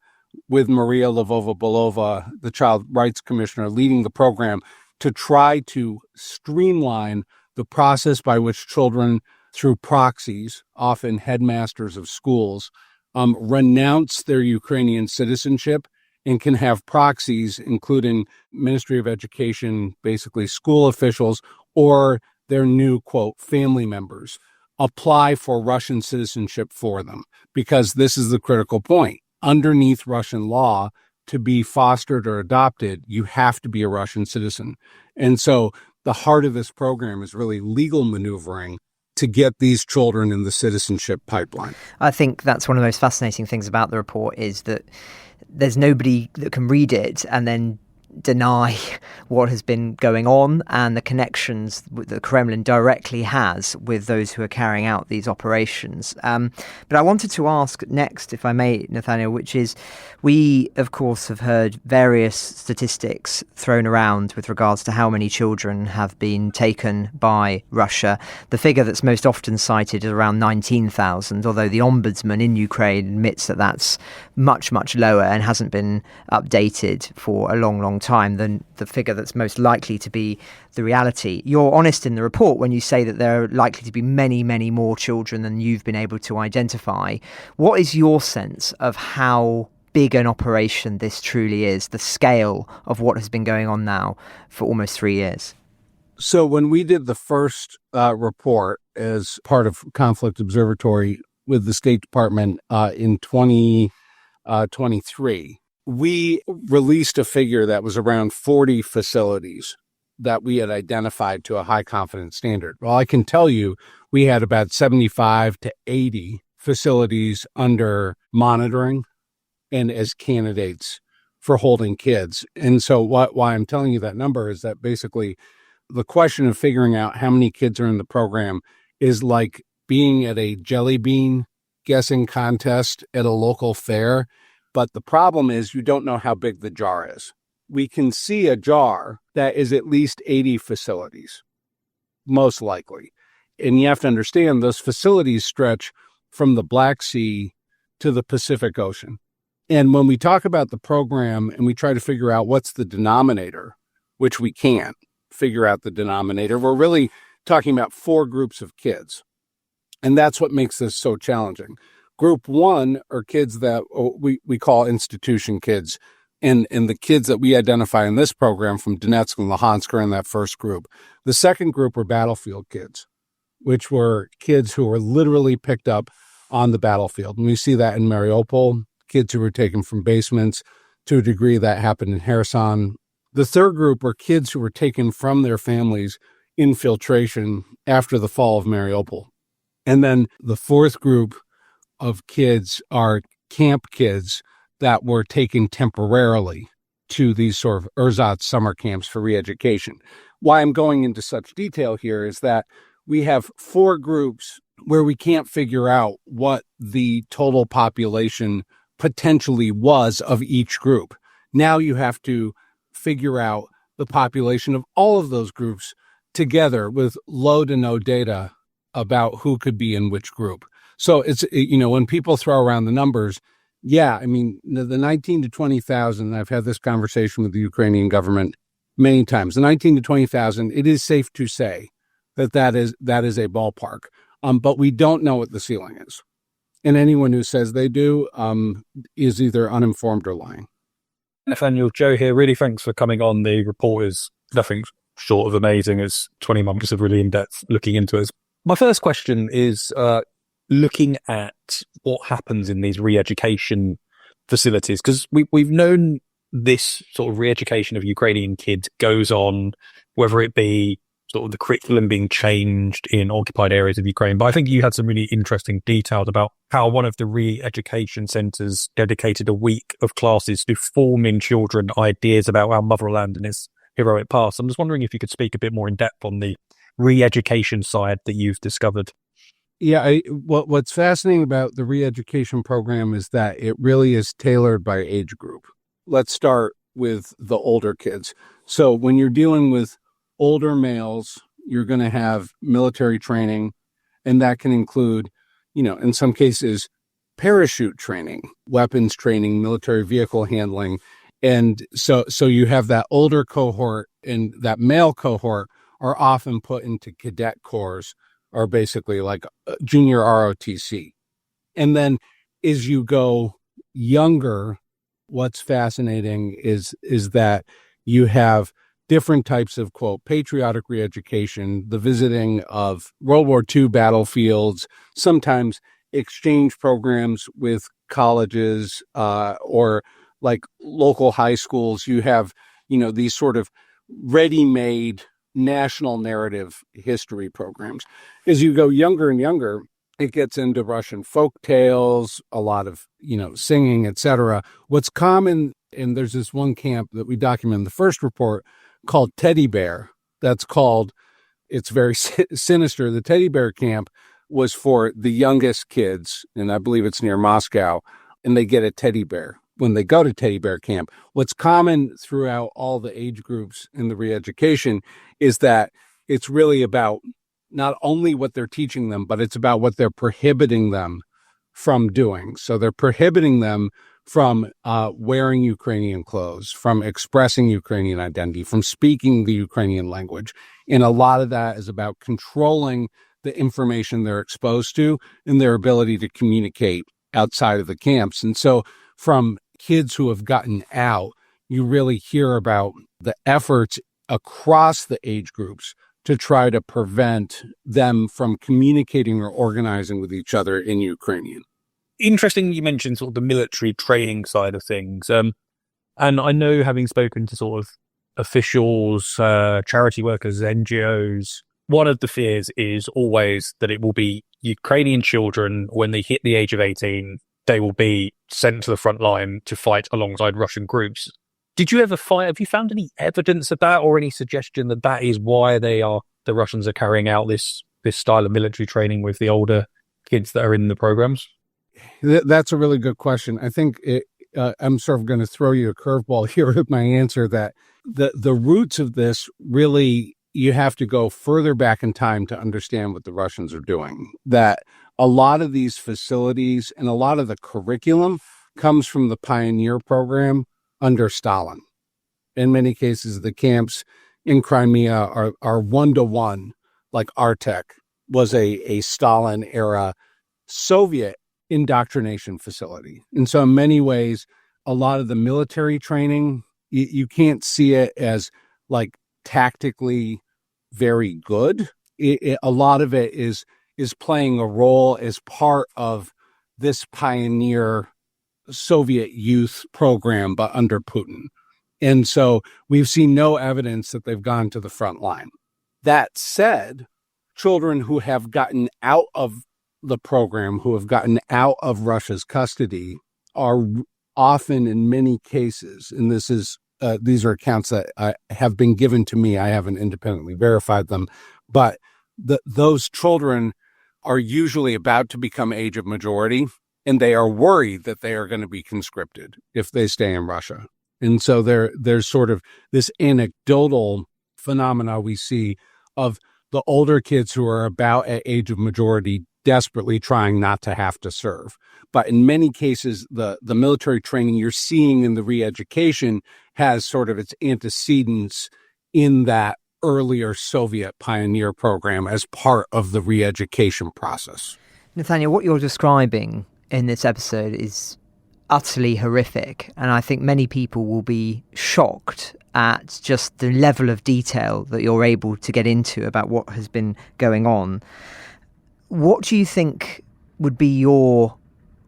with Maria Lvova-Belova, the child rights commissioner, leading the program to try to streamline the process by which children, through proxies, often headmasters of schools, renounce their Ukrainian citizenship and can have proxies, including Ministry of Education, basically school officials, or their new, quote, family members, apply for Russian citizenship for them. Because this is the critical point. Underneath Russian law, to be fostered or adopted, you have to be a Russian citizen. And so the heart of this program is really legal maneuvering to get these children in the citizenship pipeline. I think that's one of the most fascinating things about the report is that there's nobody that can read it and then deny what has been going on and the connections that the Kremlin directly has with those who are carrying out these operations. But I wanted to ask next, if I may, Nathaniel, which is, we, of course, have heard various statistics thrown around with regards to how many children have been taken by Russia. The figure that's most often cited is around 19,000, although the ombudsman in Ukraine admits that that's much, much lower and hasn't been updated for a long, long time than the figure that's most likely to be the reality. You're honest in the report when you say that there are likely to be many, many more children than you've been able to identify. What is your sense of how big an operation this truly is, the scale of what has been going on now for almost 3 years? So when we did the first report as part of Conflict Observatory with the State Department in 2023, we released a figure that was around 40 facilities that we had identified to a high confidence standard. Well, I can tell you we had about 75 to 80 facilities under monitoring and as candidates for holding kids. And so why I'm telling you that number is that basically the question of figuring out how many kids are in the program is like being at a jelly bean guessing contest at a local fair. But the problem is you don't know how big the jar is. We can see a jar that is at least 80 facilities, most likely. And you have to understand those facilities stretch from the Black Sea to the Pacific Ocean. And when we talk about the program and we try to figure out what's the denominator, which we can't figure out the denominator, we're really talking about 4 groups of kids. And that's what makes this so challenging. Group 1 are kids that we call institution kids. And the kids that we identify in this program from Donetsk and Luhansk are in that first group. The second group were battlefield kids, which were kids who were literally picked up on the battlefield. And we see that in Mariupol, kids who were taken from basements. To a degree, that happened in Kherson. The third group were kids who were taken from their families in filtration after the fall of Mariupol. And then the fourth group of kids are camp kids that were taken temporarily to these sort of ersatz summer camps for re-education. Why I'm going into such detail here is that we have 4 groups where we can't figure out what the total population potentially was of each group. Now you have to figure out the population of all of those groups together with low to no data about who could be in which group. So it's, when people throw around the numbers, yeah, I mean, the 19 to 20,000, I've had this conversation with the Ukrainian government many times, the 19 to 20,000, it is safe to say that is a ballpark, but we don't know what the ceiling is. And anyone who says they do is either uninformed or lying. Nathaniel, Joe here. Really thanks for coming on. The report is nothing short of amazing. It's 20 months of really in-depth looking into it. It's My first question is looking at what happens in these re-education facilities, because we've known this sort of re-education of Ukrainian kids goes on, whether it be sort of the curriculum being changed in occupied areas of Ukraine. But I think you had some really interesting details about how one of the re-education centres dedicated a week of classes to form in children ideas about our motherland and its heroic past. I'm just wondering if you could speak a bit more in depth on the re-education side that you've discovered. Yeah, what's fascinating about the re-education program is that it really is tailored by age group. Let's start with the older kids. So when you're dealing with older males, you're going to have military training, and that can include, in some cases, parachute training, weapons training, military vehicle handling. And so you have that older cohort, and that male cohort are often put into cadet corps, or basically like junior ROTC. And then as you go younger, what's fascinating is that you have different types of, quote, patriotic re-education, the visiting of World War II battlefields, sometimes exchange programs with colleges or like local high schools. You have, these sort of ready-made national narrative history programs. As you go younger and younger, it gets into Russian folk tales, a lot of, singing, etc. What's common, and there's this one camp that we document in the first report called Teddy Bear. It's very sinister. The Teddy Bear camp was for the youngest kids, and I believe it's near Moscow, and they get a teddy bear when they go to Teddy Bear camp. What's common throughout all the age groups in the re-education is that it's really about not only what they're teaching them, but it's about what they're prohibiting them from doing. So they're prohibiting them from wearing Ukrainian clothes, from expressing Ukrainian identity, from speaking the Ukrainian language. And a lot of that is about controlling the information they're exposed to and their ability to communicate outside of the camps. And so from kids who have gotten out, you really hear about the efforts across the age groups to try to prevent them from communicating or organizing with each other in Ukrainian. Interesting you mentioned sort of the military training side of things. And I know, having spoken to sort of officials, charity workers, NGOs, one of the fears is always that it will be Ukrainian children, when they hit the age of 18, they will be sent to the front line to fight alongside Russian groups. Did you ever have you found any evidence of that, or any suggestion that that is why the Russians are carrying out this style of military training with the older kids that are in the programs? That's a really good question. I think I'm sort of going to throw you a curveball here with my answer, that the roots of this really, you have to go further back in time to understand what the Russians are doing. That a lot of these facilities and a lot of the curriculum comes from the Pioneer program under Stalin. In many cases, the camps in Crimea are one-to-one, like Artek was a Stalin-era Soviet indoctrination facility. And so in many ways, a lot of the military training, you can't see it as like tactically very good. A lot of it is playing a role as part of this pioneer Soviet youth program, but under Putin. And so we've seen no evidence that they've gone to the front line. That said, children who have gotten out of the program, who have gotten out of Russia's custody, are often, in many cases, and these are accounts that have been given to me, I haven't independently verified them, but those children are usually about to become age of majority, and they are worried that they are going to be conscripted if they stay in Russia. And so there's sort of this anecdotal phenomena we see of the older kids who are about at age of majority desperately trying not to have to serve. But in many cases, the military training you're seeing in the re-education has sort of its antecedents in that earlier Soviet pioneer program as part of the re-education process. Nathaniel, what you're describing in this episode is utterly horrific, and I think many people will be shocked at just the level of detail that you're able to get into about what has been going on. What do you think would be your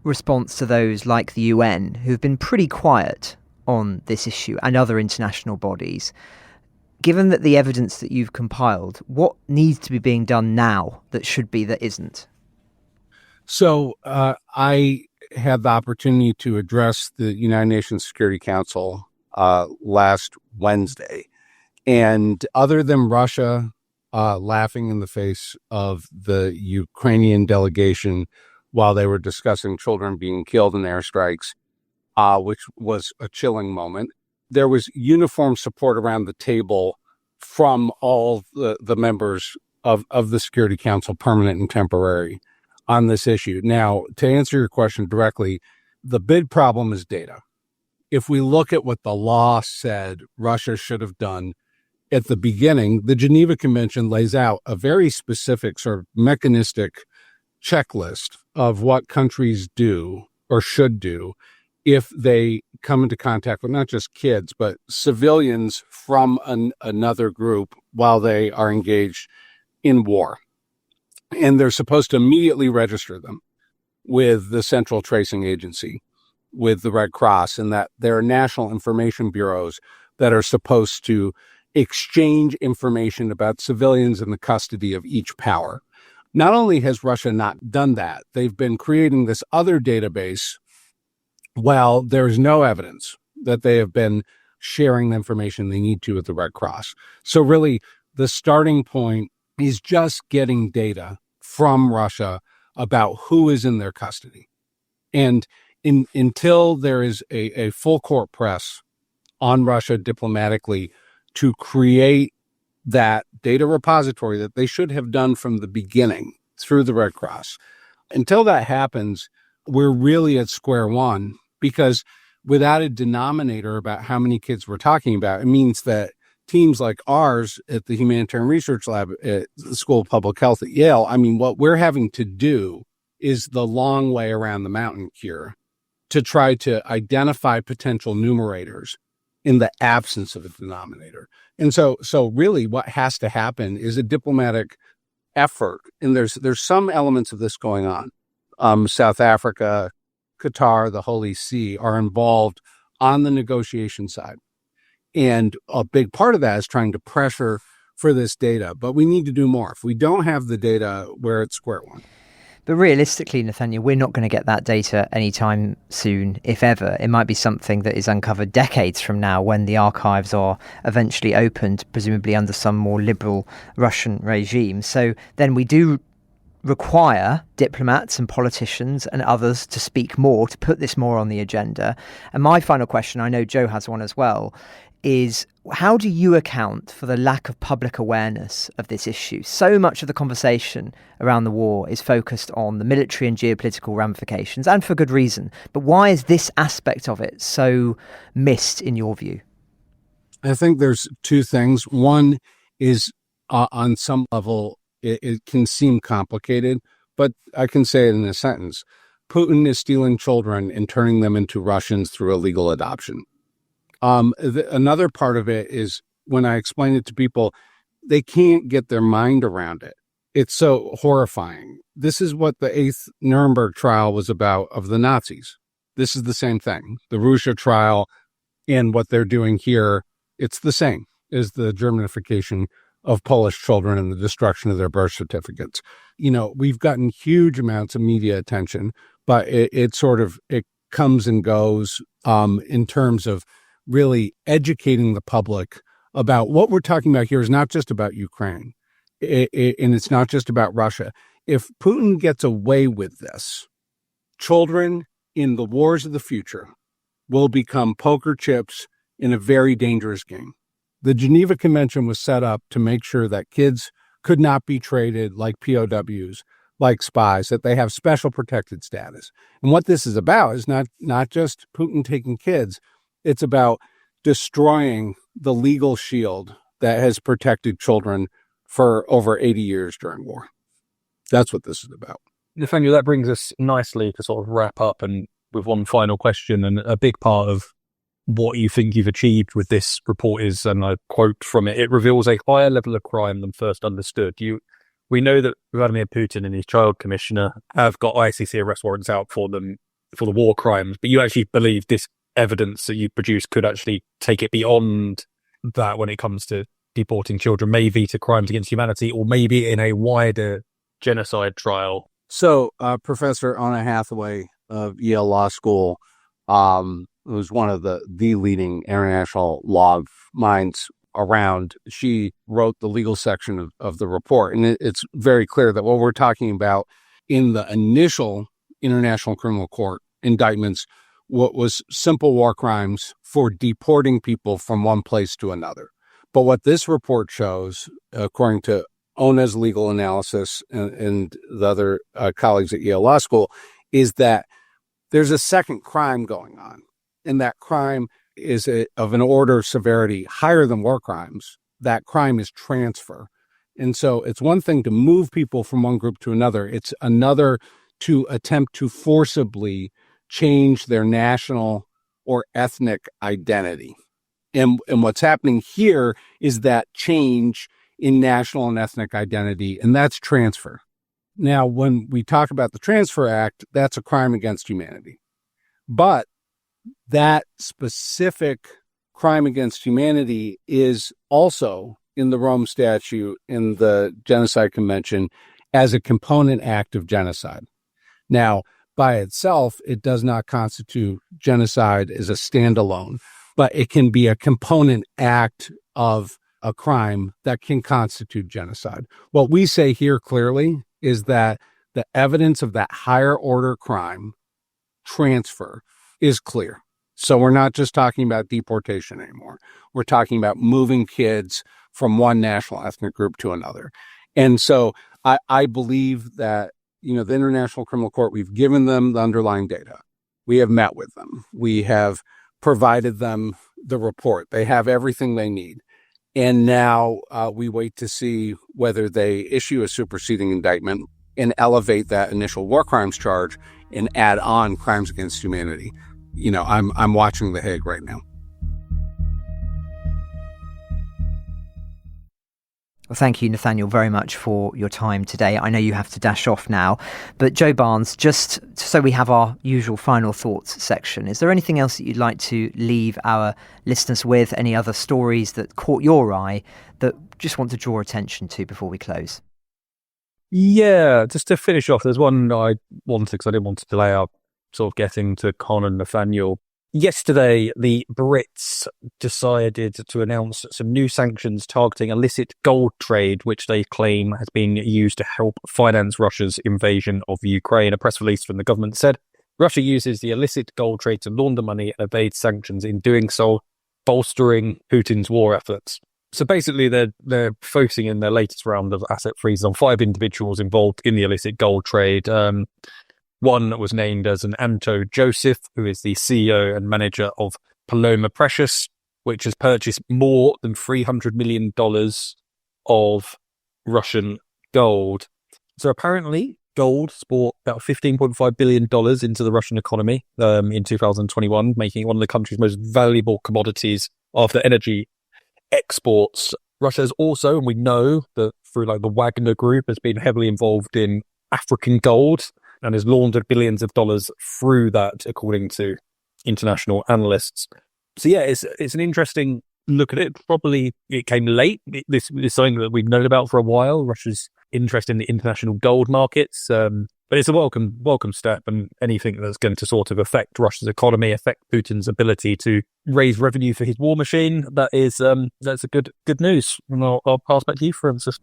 response to those like the UN, who've been pretty quiet on this issue, and other international bodies? Given that the evidence that you've compiled, what needs to be being done now that should be that isn't? So I had the opportunity to address the United Nations Security Council last Wednesday. And other than Russia laughing in the face of the Ukrainian delegation while they were discussing children being killed in airstrikes, which was a chilling moment, there was uniform support around the table from all the members of the Security Council, permanent and temporary, on this issue. Now, to answer your question directly, the big problem is data. If we look at what the law said Russia should have done at the beginning, the Geneva Convention lays out a very specific sort of mechanistic checklist of what countries do or should do if they come into contact with not just kids, but civilians from another group while they are engaged in war. And they're supposed to immediately register them with the Central Tracing Agency, with the Red Cross, and that there are national information bureaus that are supposed to exchange information about civilians in the custody of each power. Not only has Russia not done that, they've been creating this other database while there's no evidence that they have been sharing the information they need to with the Red Cross. So really, the starting point is just getting data from Russia about who is in their custody. And until there is a full court press on Russia diplomatically to create that data repository that they should have done from the beginning through the Red Cross, until that happens, we're really at square one, because without a denominator about how many kids we're talking about, it means that teams like ours at the Humanitarian Research Lab at the School of Public Health at Yale, I mean, what we're having to do is the long way around the mountain here to try to identify potential numerators in the absence of a denominator. And so really what has to happen is a diplomatic effort. And there's some elements of this going on. South Africa, Qatar, the Holy See are involved on the negotiation side. And a big part of that is trying to pressure for this data. But we need to do more. If we don't have the data, we're at square one. But realistically, Nathaniel, we're not going to get that data anytime soon, if ever. It might be something that is uncovered decades from now when the archives are eventually opened, presumably under some more liberal Russian regime. So then we do require diplomats and politicians and others to speak more, to put this more on the agenda. And my final question, I know Joe has one as well, is how do you account for the lack of public awareness of this issue? So much of the conversation around the war is focused on the military and geopolitical ramifications, and for good reason. But why is this aspect of it so missed in your view? I think there's two things. One is on some level, it can seem complicated, but I can say it in a sentence. Putin is stealing children and turning them into Russians through illegal adoption. Another part of it is when I explain it to people, they can't get their mind around it. It's so horrifying. This is what the 8th Nuremberg trial was about of the Nazis. This is the same thing. The Russia trial and what they're doing here, it's the same as the Germanification of Polish children and the destruction of their birth certificates. You know, we've gotten huge amounts of media attention, but it comes and goes in terms of really educating the public about what we're talking about here is not just about Ukraine, and it's not just about Russia. If Putin gets away with this, children in the wars of the future will become poker chips in a very dangerous game. The Geneva Convention was set up to make sure that kids could not be traded like POWs, like spies, that they have special protected status. And what this is about is not just Putin taking kids. It's about destroying the legal shield that has protected children for over 80 years during war. That's what this is about. Nathaniel, that brings us nicely to sort of wrap up and with one final question. And a big part of what you think you've achieved with this report is, and I quote from it, "It reveals a higher level of crime than first understood." We know that Vladimir Putin and his child commissioner have got ICC arrest warrants out for them for the war crimes, but you actually believe this evidence that you produced could actually take it beyond that when it comes to deporting children, maybe to crimes against humanity, or maybe in a wider genocide trial? So, Professor Anna Hathaway of Yale Law School, who's one of the leading international law minds around, she wrote the legal section of the report. And it's very clear that what we're talking about in the initial International Criminal Court indictments, what was simple war crimes for deporting people from one place to another. But what this report shows, according to Ona's legal analysis and the other colleagues at Yale Law School, is that there's a second crime going on. And that crime is of an order of severity higher than war crimes. That crime is transfer. And so it's one thing to move people from one group to another. It's another to attempt to forcibly change their national or ethnic identity. And what's happening here is that change in national and ethnic identity, and that's transfer. Now, when we talk about the Transfer Act, that's a crime against humanity. But that specific crime against humanity is also in the Rome Statute, in the Genocide Convention, as a component act of genocide. Now, by itself, it does not constitute genocide as a standalone, but it can be a component act of a crime that can constitute genocide. What we say here clearly is that the evidence of that higher order crime, transfer, is clear. So we're not just talking about deportation anymore. We're talking about moving kids from one national ethnic group to another. And so I believe that, the International Criminal Court, we've given them the underlying data. We have met with them. We have provided them the report. They have everything they need. And now we wait to see whether they issue a superseding indictment and elevate that initial war crimes charge and add on crimes against humanity. I'm watching The Hague right now. Well, thank you, Nathaniel, very much for your time today. I know you have to dash off now, but Joe Barnes, just so we have our usual final thoughts section, is there anything else that you'd like to leave our listeners with? Any other stories that caught your eye that just want to draw attention to before we close? Yeah, just to finish off, there's one I wanted, because I didn't want to delay our sort of getting to Con and Nathaniel. Yesterday, the Brits decided to announce some new sanctions targeting illicit gold trade, which they claim has been used to help finance Russia's invasion of Ukraine. A press release from the government said Russia uses the illicit gold trade to launder money and evade sanctions, in doing so bolstering Putin's war efforts. So basically, they're focusing in their latest round of asset freezes on 5 individuals involved in the illicit gold trade. One was named as an Anto Joseph, who is the CEO and manager of Paloma Precious, which has purchased more than $300 million of Russian gold. So apparently, gold brought about $15.5 billion into the Russian economy in 2021, making it one of the country's most valuable commodities after energy exports. Russia has also, and we know that through the Wagner Group, has been heavily involved in African gold and has laundered billions of dollars through that, according to international analysts. So yeah, it's an interesting look at it. Probably it came late. This is something that we've known about for a while, Russia's interest in the international gold markets. But it's a welcome step, and anything that's going to sort of affect Russia's economy, affect Putin's ability to raise revenue for his war machine, that's a good news. And I'll pass back to you, Francis.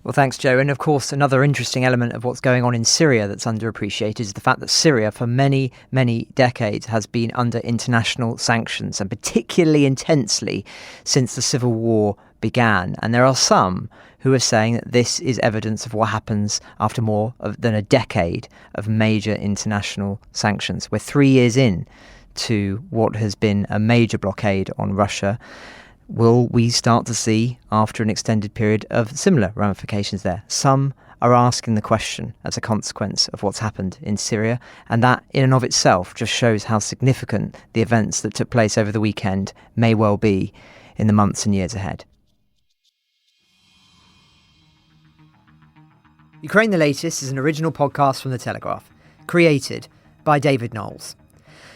Well, thanks, Joe. And of course, another interesting element of what's going on in Syria that's underappreciated is the fact that Syria, for many, many decades, has been under international sanctions, and particularly intensely since the civil war began. And there are some who are saying that this is evidence of what happens after more than a decade of major international sanctions. We're 3 years in to what has been a major blockade on Russia. Will we start to see, after an extended period, of similar ramifications there? Some are asking the question as a consequence of what's happened in Syria, and that in and of itself just shows how significant the events that took place over the weekend may well be in the months and years ahead. Ukraine the Latest is an original podcast from The Telegraph, created by David Knowles.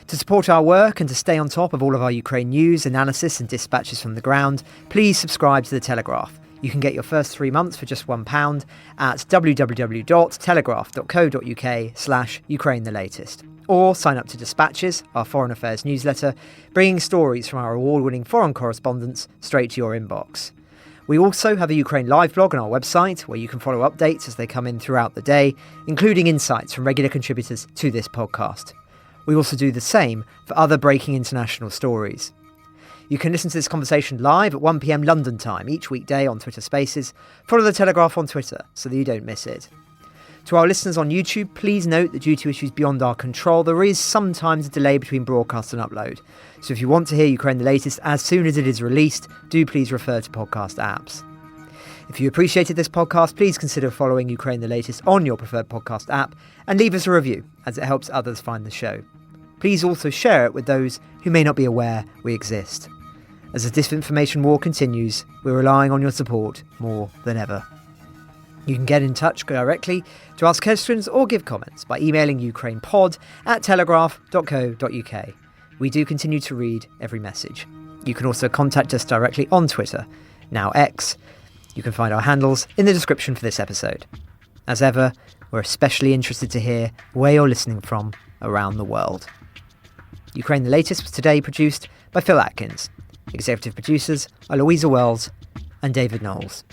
To support our work and to stay on top of all of our Ukraine news, analysis and dispatches from the ground, please subscribe to The Telegraph. You can get your first 3 months for just £1 at www.telegraph.co.uk/Ukraine the Latest. Or sign up to Dispatches, our foreign affairs newsletter, bringing stories from our award-winning foreign correspondents straight to your inbox. We also have a Ukraine live blog on our website where you can follow updates as they come in throughout the day, including insights from regular contributors to this podcast. We also do the same for other breaking international stories. You can listen to this conversation live at 1 p.m. London time each weekday on Twitter Spaces. Follow The Telegraph on Twitter so that you don't miss it. To our listeners on YouTube, please note that due to issues beyond our control, there is sometimes a delay between broadcast and upload. So if you want to hear Ukraine the Latest as soon as it is released, do please refer to podcast apps. If you appreciated this podcast, please consider following Ukraine the Latest on your preferred podcast app and leave us a review, as it helps others find the show. Please also share it with those who may not be aware we exist. As the disinformation war continues, we're relying on your support more than ever. You can get in touch directly to ask questions or give comments by emailing ukrainepod@telegraph.co.uk. We do continue to read every message. You can also contact us directly on Twitter, now X. You can find our handles in the description for this episode. As ever, we're especially interested to hear where you're listening from around the world. Ukraine the Latest was today produced by Phil Atkins. Executive producers are Louisa Wells and David Knowles.